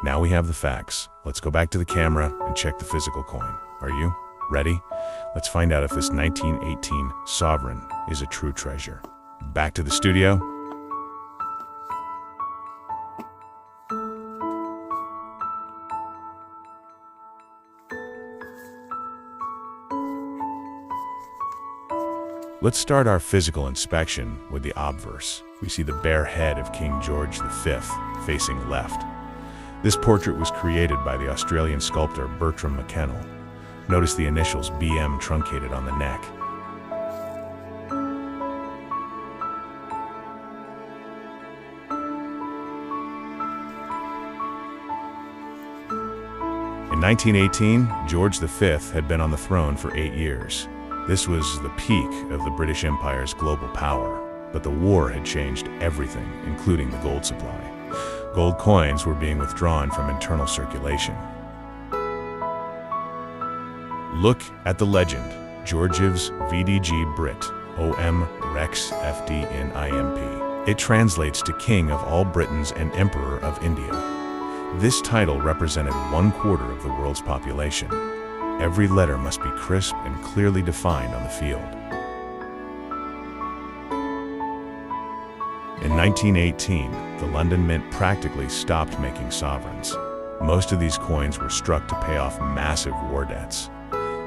Now we have the facts. Let's go back to the camera and check the physical coin. Are you ready? Let's find out if this 1918 sovereign is a true treasure. Back to the studio. Let's start our physical inspection with the obverse. We see the bare head of King George V facing left. This portrait was created by the Australian sculptor Bertram McKennell. Notice the initials BM truncated on the neck. In 1918, George V had been on the throne for 8 years. This was the peak of the British Empire's global power, but the war had changed everything, including the gold supply. Gold coins were being withdrawn from internal circulation. Look at the legend, Georgiev's VDG Brit, OM Rex FD in IMP. It translates to King of all Britons and Emperor of India. This title represented 1/4 of the world's population. Every letter must be crisp and clearly defined on the field. In 1918, the London Mint practically stopped making sovereigns. Most of these coins were struck to pay off massive war debts.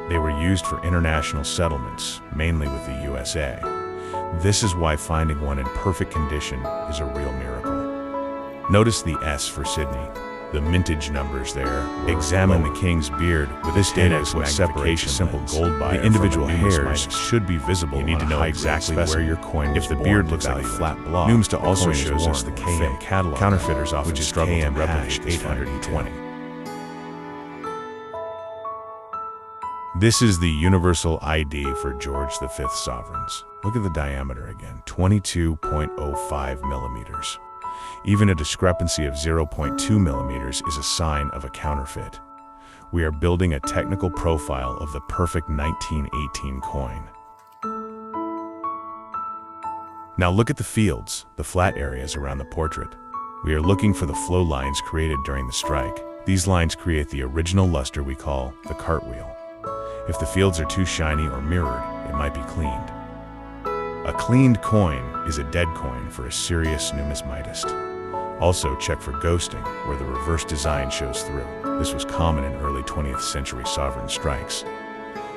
They were used for international settlements, mainly with the USA. This is why finding one in perfect condition is a real miracle. Notice the S for Sydney. The mintage numbers there. Examine the king's beard with this data is what separates a simple gold buyer. The individual hairs should be visible. You need to know exactly where your coin was. If the beard looks like a flat blob, Numista also shows us the KM catalog. Counterfeiters often struggle to replicate this 820. This is the universal ID for George V sovereigns. Look at the diameter again, 22.05 millimeters. Even a discrepancy of 0.2 millimeters is a sign of a counterfeit. We are building a technical profile of the perfect 1918 coin. Now look at the fields, the flat areas around the portrait. We are looking for the flow lines created during the strike. These lines create the original luster we call the cartwheel. If the fields are too shiny or mirrored, it might be cleaned. A cleaned coin is a dead coin for a serious numismatist. Also check for ghosting, where the reverse design shows through. This was common in early 20th century sovereign strikes.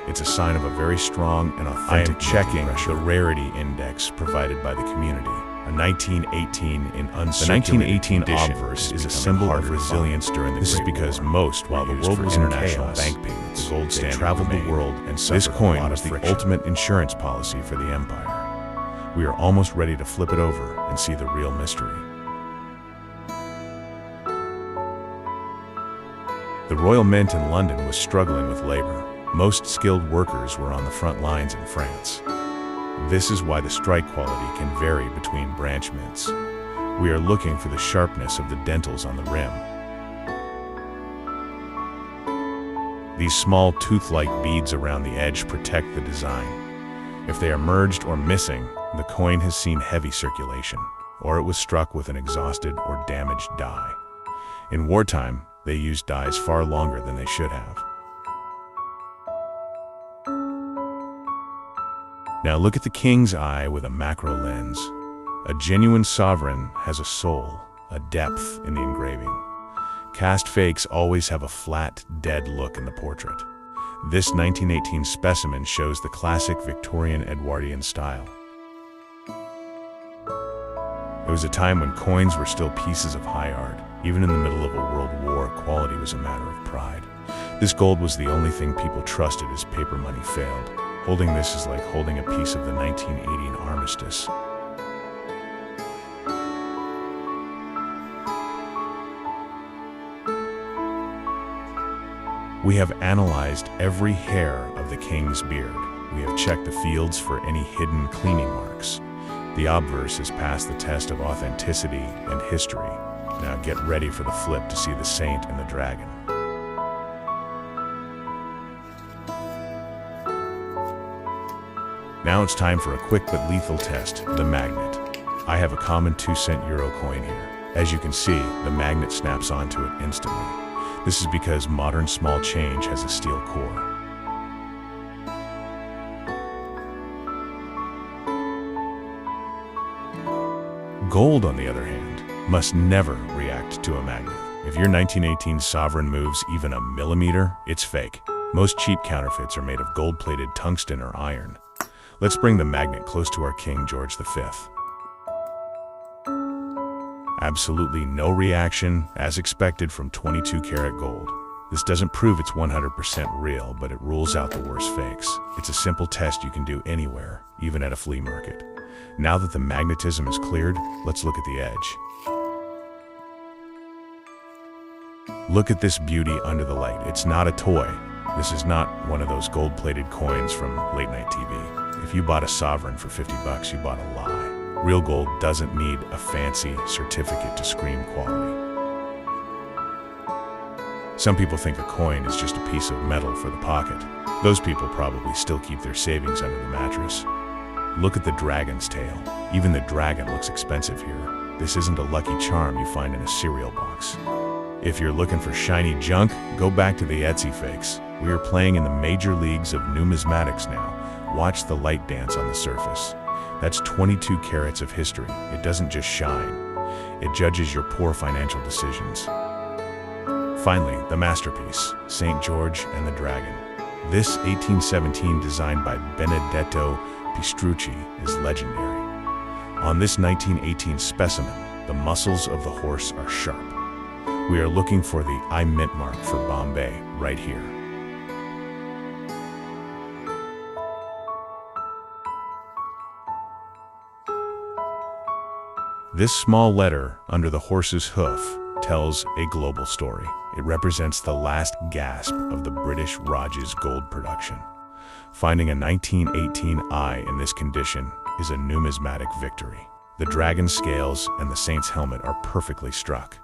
It's a sign of a very strong and authentic checking the rarity index provided by the community. A 1918 in uncirculated obverse is a symbol of resilience during the This is because while the world was international bank payments, the gold standard traveled the world, and this coin was the ultimate insurance policy for the empire. We are almost ready to flip it over and see the real mystery. The Royal Mint in London was struggling with labor. Most skilled workers were on the front lines in France. This is why the strike quality can vary between branch mints. We are looking for the sharpness of the dentils on the rim. These small tooth-like beads around the edge protect the design. If they are merged or missing, the coin has seen heavy circulation, or it was struck with an exhausted or damaged die. In wartime, they used dies far longer than they should have. Now look at the king's eye with a macro lens. A genuine sovereign has a soul, a depth in the engraving. Cast fakes always have a flat, dead look in the portrait. This 1918 specimen shows the classic Victorian Edwardian style. It was a time when coins were still pieces of high art. Even in the middle of a world war, quality was a matter of pride. This gold was the only thing people trusted as paper money failed. Holding this is like holding a piece of the 1918 armistice. We have analyzed every hair of the king's beard. We have checked the fields for any hidden cleaning marks. The obverse has passed the test of authenticity and history. Now get ready for the flip to see the saint and the dragon. Now it's time for a quick but lethal test, the magnet. I have a common 2-cent euro coin here. As you can see, the magnet snaps onto it instantly. This is because modern small change has a steel core. Gold, on the other hand, must never react to a magnet. If your 1918 sovereign moves even a millimeter, it's fake. Most cheap counterfeits are made of gold-plated tungsten or iron. Let's bring the magnet close to our King George V. Absolutely no reaction, as expected from 22-karat gold. This doesn't prove it's 100% real, but it rules out the worst fakes. It's a simple test you can do anywhere, even at a flea market. Now that the magnetism is cleared, let's look at the edge. Look at this beauty under the light. It's not a toy. This is not one of those gold-plated coins from late-night TV. If you bought a sovereign for $50, you bought a lie. Real gold doesn't need a fancy certificate to scream quality. Some people think a coin is just a piece of metal for the pocket. Those people probably still keep their savings under the mattress. Look at the dragon's tail. Even the dragon looks expensive here. This isn't a lucky charm you find in a cereal box. If you're looking for shiny junk, go back to the Etsy fakes. We are playing in the major leagues of numismatics now. Watch the light dance on the surface. That's 22 carats of history. It doesn't just shine. It judges your poor financial decisions. Finally, the masterpiece, St. George and the Dragon. This 1817 design by Benedetto Pistrucci is legendary. On this 1918 specimen, the muscles of the horse are sharp. We are looking for the I Mint mark for Bombay right here. This small letter under the horse's hoof tells a global story. It represents the last gasp of the British Raj's gold production. Finding a 1918 eye in this condition is a numismatic victory. The dragon scales and the saint's helmet are perfectly struck.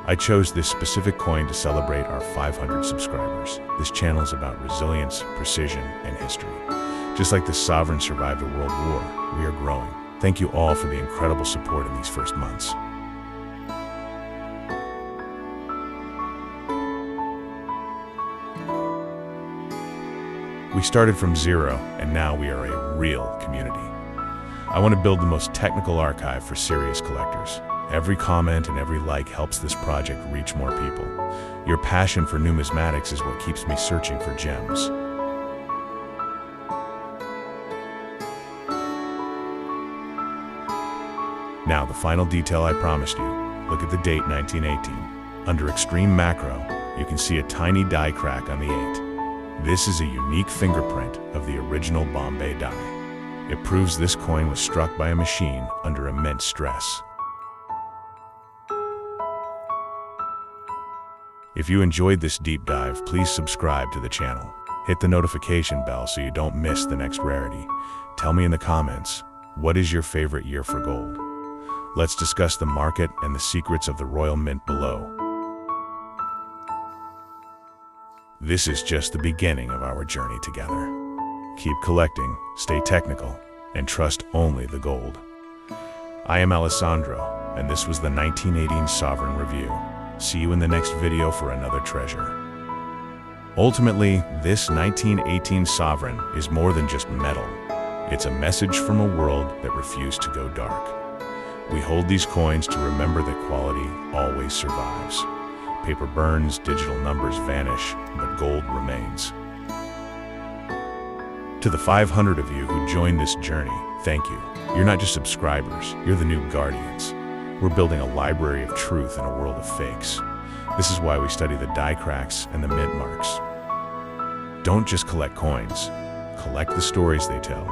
I chose this specific coin to celebrate our 500 subscribers. This channel is about resilience, precision, and history. Just like the sovereign survived a world war, we are growing. Thank you all for the incredible support in these first months. We started from zero, and now we are a real community. I want to build the most technical archive for serious collectors. Every comment and every like helps this project reach more people. Your passion for numismatics is what keeps me searching for gems. Now, the final detail I promised you. Look at the date 1918. Under extreme macro, you can see a tiny die crack on the 8. This is a unique fingerprint of the original Bombay die. It proves this coin was struck by a machine under immense stress. If you enjoyed this deep dive, please subscribe to the channel. Hit the notification bell so you don't miss the next rarity. Tell me in the comments, what is your favorite year for gold? Let's discuss the market and the secrets of the Royal Mint below. This is just the beginning of our journey together. Keep collecting, stay technical, and trust only the gold. I am Alessandro, and this was the 1918 Sovereign Review. See you in the next video for another treasure. Ultimately, this 1918 Sovereign is more than just metal. It's a message from a world that refused to go dark. We hold these coins to remember that quality always survives. Paper burns, digital numbers vanish, but gold remains. To the 500 of you who joined this journey, thank you. You're not just subscribers, you're the new guardians. We're building a library of truth in a world of fakes. This is why we study the die cracks and the mint marks. Don't just collect coins, collect the stories they tell.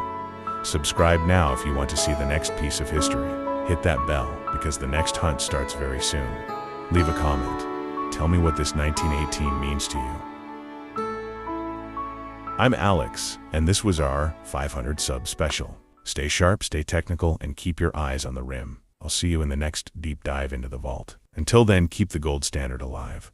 Subscribe now if you want to see the next piece of history. Hit that bell because the next hunt starts very soon. Leave a comment. Tell me what this 1918 means to you. I'm Alex, and this was our 500 sub special. Stay sharp, stay technical, and keep your eyes on the rim. I'll see you in the next deep dive into the vault. Until then, keep the gold standard alive.